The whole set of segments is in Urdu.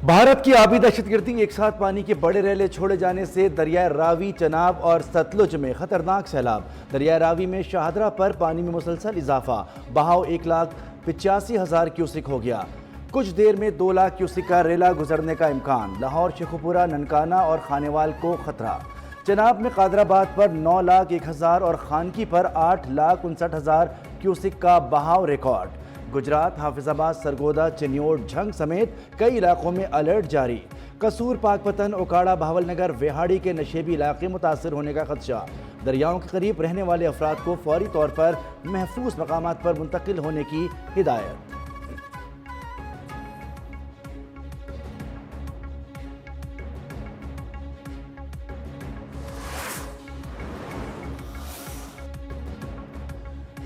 بھارت کی آبی دہشت گردی ایک ساتھ پانی کے بڑے ریلے چھوڑے جانے سے دریائے راوی، چناب اور ستلج میں خطرناک سیلاب۔ دریائے راوی میں شاہدرہ پر پانی میں مسلسل اضافہ، بہاؤ 1,85,000 کیوسک ہو گیا۔ کچھ دیر میں 2 لاکھ کیوسک کا ریلا گزرنے کا امکان۔ لاہور، شیخوپورہ، ننکانہ اور خانیوال کو خطرہ۔ چناب میں قادر آباد پر 9,01,000 اور خانکی پر 8,59,000 کیوسک کا بہاؤ ریکارڈ۔ گجرات، حافظ آباد، سرگودا، چنیوڑ، جھنگ سمیت کئی علاقوں میں الرٹ جاری۔ قصور، پاک پتن، اوکاڑا، بہاول نگر، ویہاڑی کے نشیبی علاقے متاثر ہونے کا خدشہ۔ دریاؤں کے قریب رہنے والے افراد کو فوری طور پر محفوظ مقامات پر منتقل ہونے کی ہدایت۔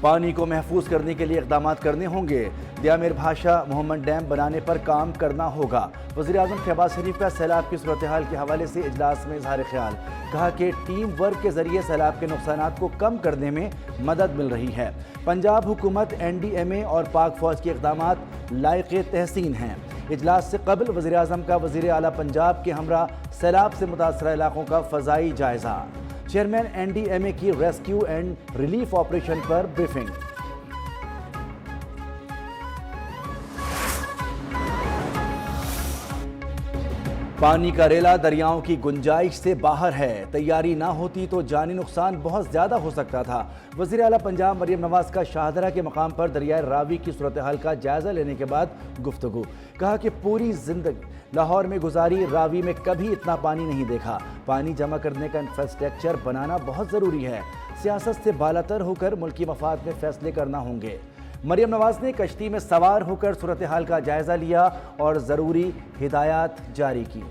پانی کو محفوظ کرنے کے لیے اقدامات کرنے ہوں گے۔ دیامیر بھاشا محمد ڈیم بنانے پر کام کرنا ہوگا۔ وزیراعظم شہباز شریف کا سیلاب کی صورتحال کے حوالے سے اجلاس میں اظہار خیال۔ کہا کہ ٹیم ورک کے ذریعے سیلاب کے نقصانات کو کم کرنے میں مدد مل رہی ہے۔ پنجاب حکومت، NDMA اور پاک فوج کے اقدامات لائق تحسین ہیں۔ اجلاس سے قبل وزیراعظم کا وزیر اعلیٰ پنجاب کے ہمراہ سیلاب سے متاثرہ علاقوں کا فضائی جائزہ۔ چیئرمین NDMA کی rescue and relief operation per briefing. پانی کا ریلا دریاؤں کی گنجائش سے باہر ہے۔ تیاری نہ ہوتی تو جانی نقصان بہت زیادہ ہو سکتا تھا۔ وزیر اعلیٰ پنجاب مریم نواز کا شاہدرہ کے مقام پر دریائے راوی کی صورتحال کا جائزہ لینے کے بعد گفتگو۔ کہا کہ پوری زندگی لاہور میں گزاری، راوی میں کبھی اتنا پانی نہیں دیکھا۔ پانی جمع کرنے کا انفراسٹرکچر بنانا بہت ضروری ہے۔ سیاست سے بالاتر ہو کر ملکی مفاد میں فیصلے کرنا ہوں گے۔ مریم نواز نے کشتی میں سوار ہو کر صورتحال کا جائزہ لیا اور ضروری ہدایات جاری کی۔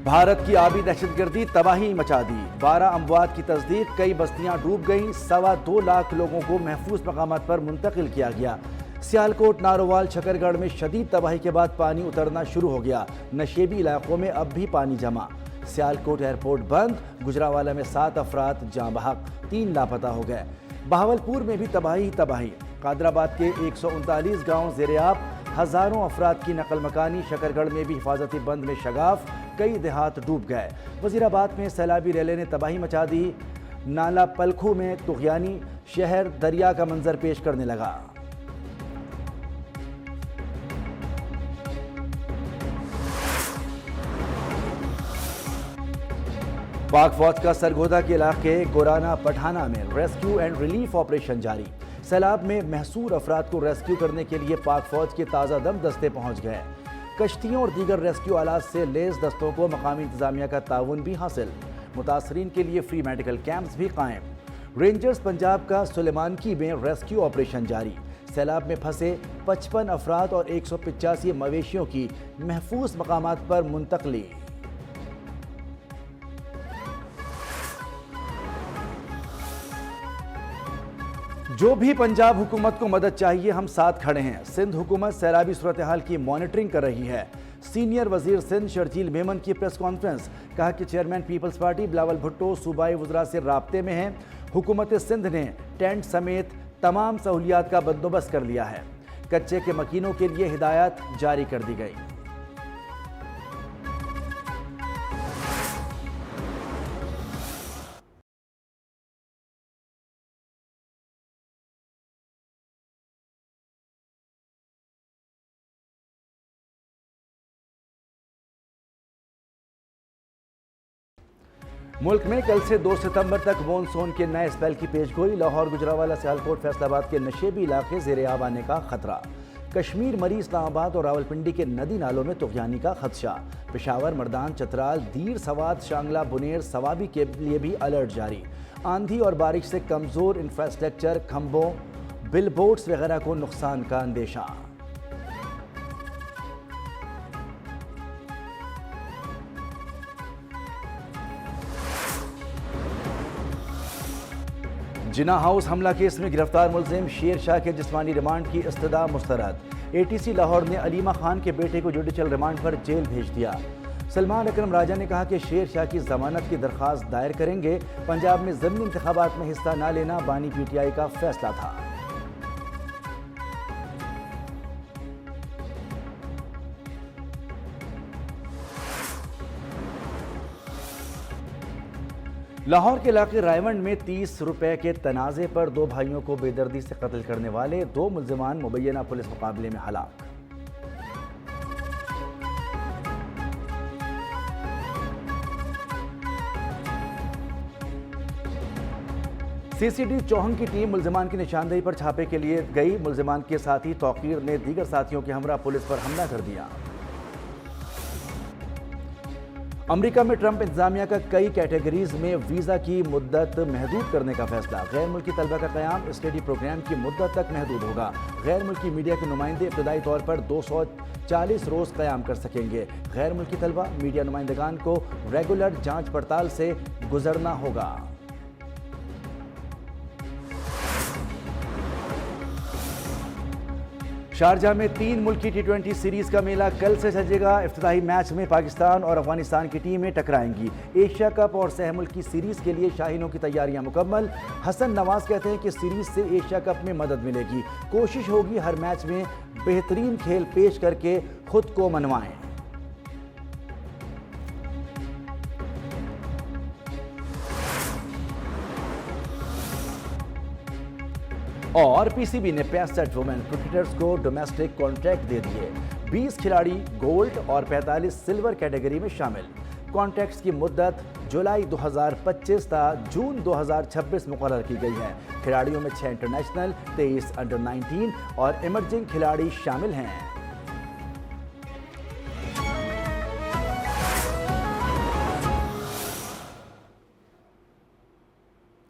بھارت کی آبی دہشت گردی تباہی مچا دی۔ 12 اموات کی تصدیق، کئی بستیاں ڈوب گئیں، 2.25 لاکھ لوگوں کو محفوظ مقامات پر منتقل کیا گیا۔ سیالکوٹ، نارووال، شکرگڑھ میں شدید تباہی کے بعد پانی اترنا شروع ہو گیا۔ نشیبی علاقوں میں اب بھی پانی جمع۔ سیالکوٹ ایئرپورٹ بند، گجراوالا میں 7 افراد جاں بحق، 3 لاپتہ ہو گئے۔ بہاولپور میں بھی تباہی۔ قادر آباد کے 139 گاؤں زیر آب، ہزاروں افراد کی نقل مکانی۔ شکرگڑھ میں بھی حفاظتی بند میں شگاف، کئی دیہات ڈوب گئے۔ وزیر آباد میں سیلابی ریلے نے تباہی مچا دی۔ نالا پلکھو میں طغیانی شہر دریا کا منظر پیش کرنے لگا۔ پاک فوج کا سرگودا کے علاقے گورانا پٹھانا میں ریسکیو اینڈ ریلیف آپریشن جاری۔ سیلاب میں محصور افراد کو ریسکیو کرنے کے لیے پاک فوج کے تازہ دم دستے پہنچ گئے۔ کشتیوں اور دیگر ریسکیو آلات سے لیس دستوں کو مقامی انتظامیہ کا تعاون بھی حاصل۔ متاثرین کے لیے فری میڈیکل کیمپس بھی قائم۔ رینجرز پنجاب کا سلیمانکی میں ریسکیو آپریشن جاری۔ سیلاب میں پھنسے 55 افراد اور 185 مویشیوں کی محفوظ مقامات پر منتقلی۔ جو بھی پنجاب حکومت کو مدد چاہیے، ہم ساتھ کھڑے ہیں۔ سندھ حکومت سیلابی صورتحال کی مانیٹرنگ کر رہی ہے۔ سینئر وزیر سندھ شرجیل میمن کی پریس کانفرنس۔ کہا کہ chairman people's party Bilawal Bhutto صوبائی وزراء سے رابطے میں ہیں۔ حکومت سندھ نے ٹینٹ سمیت تمام سہولیات کا بندوبست کر لیا ہے۔ کچے کے مکینوں کے لیے ہدایات جاری کر دی گئی۔ ملک میں کل سے 2 ستمبر تک مونسون کے نئے اسپیل کی پیش گوئی۔ لاہور، گجراوالا، سیالکوٹ، فیصل آباد کے نشیبی علاقے زیر آب آنے کا خطرہ۔ کشمیر، مری، اسلام آباد اور راولپنڈی کے ندی نالوں میں طغیانی کا خدشہ۔ پشاور، مردان، چترال، دیر، سوات، شانگلہ، بنیر، سوابی کے لیے بھی الرٹ جاری۔ آندھی اور بارش سے کمزور انفراسٹرکچر، کھمبوں، بل بورڈز وغیرہ کو نقصان کا اندیشہ۔ جناح ہاؤس حملہ کیس میں گرفتار ملزم شیر شاہ کے جسمانی ریمانڈ کی استدعا مسترد۔ ATC لاہور نے علیمہ خان کے بیٹے کو جوڈیشل ریمانڈ پر جیل بھیج دیا۔ سلمان اکرم راجہ نے کہا کہ شیر شاہ کی ضمانت کی درخواست دائر کریں گے۔ پنجاب میں ضمنی انتخابات میں حصہ نہ لینا بانی پی ٹی آئی کا فیصلہ تھا۔ لاہور کے علاقے رائیونڈ میں 30 روپے کے تنازع پر 2 بھائیوں کو بے دردی سے قتل کرنے والے 2 ملزمان مبینہ پولیس مقابلے میں ہلاک۔ سی سی ڈی چوہن کی ٹیم ملزمان کی نشاندہی پر چھاپے کے لیے گئی۔ ملزمان کے ساتھی توقیر نے دیگر ساتھیوں کے ہمراہ پولیس پر حملہ کر دیا۔ امریکہ میں ٹرمپ انتظامیہ کا کئی کیٹیگریز میں ویزا کی مدت محدود کرنے کا فیصلہ۔ غیر ملکی طلبہ کا قیام اسٹڈی پروگرام کی مدت تک محدود ہوگا۔ غیر ملکی میڈیا کے نمائندے ابتدائی طور پر 240 روز قیام کر سکیں گے۔ غیر ملکی طلبہ میڈیا نمائندگان کو ریگولر جانچ پڑتال سے گزرنا ہوگا۔ شارجہ میں 3 ملکی T20 سیریز کا میلہ کل سے سجے گا۔ افتتاحی میچ میں پاکستان اور افغانستان کی ٹیمیں ٹکرائیں گی۔ ایشیا کپ اور سہ ملکی سیریز کے لیے شاہینوں کی تیاریاں مکمل۔ حسن نواز کہتے ہیں کہ سیریز سے ایشیا کپ میں مدد ملے گی۔ کوشش ہوگی ہر میچ میں بہترین کھیل پیش کر کے خود کو منوائیں۔ اور پی سی بی نے 65 وومن کرکٹرز کو ڈومیسٹک کانٹریکٹ دے دیے۔ 20 کھلاڑی گولڈ اور 45 سلور کیٹیگری میں شامل۔ کانٹریکٹس کی مدت جولائی 2025 تا جون 2026 مقرر کی گئی ہے۔ کھلاڑیوں میں 6 انٹرنیشنل، 23 انڈر 19 اور ایمرجنگ کھلاڑی شامل ہیں۔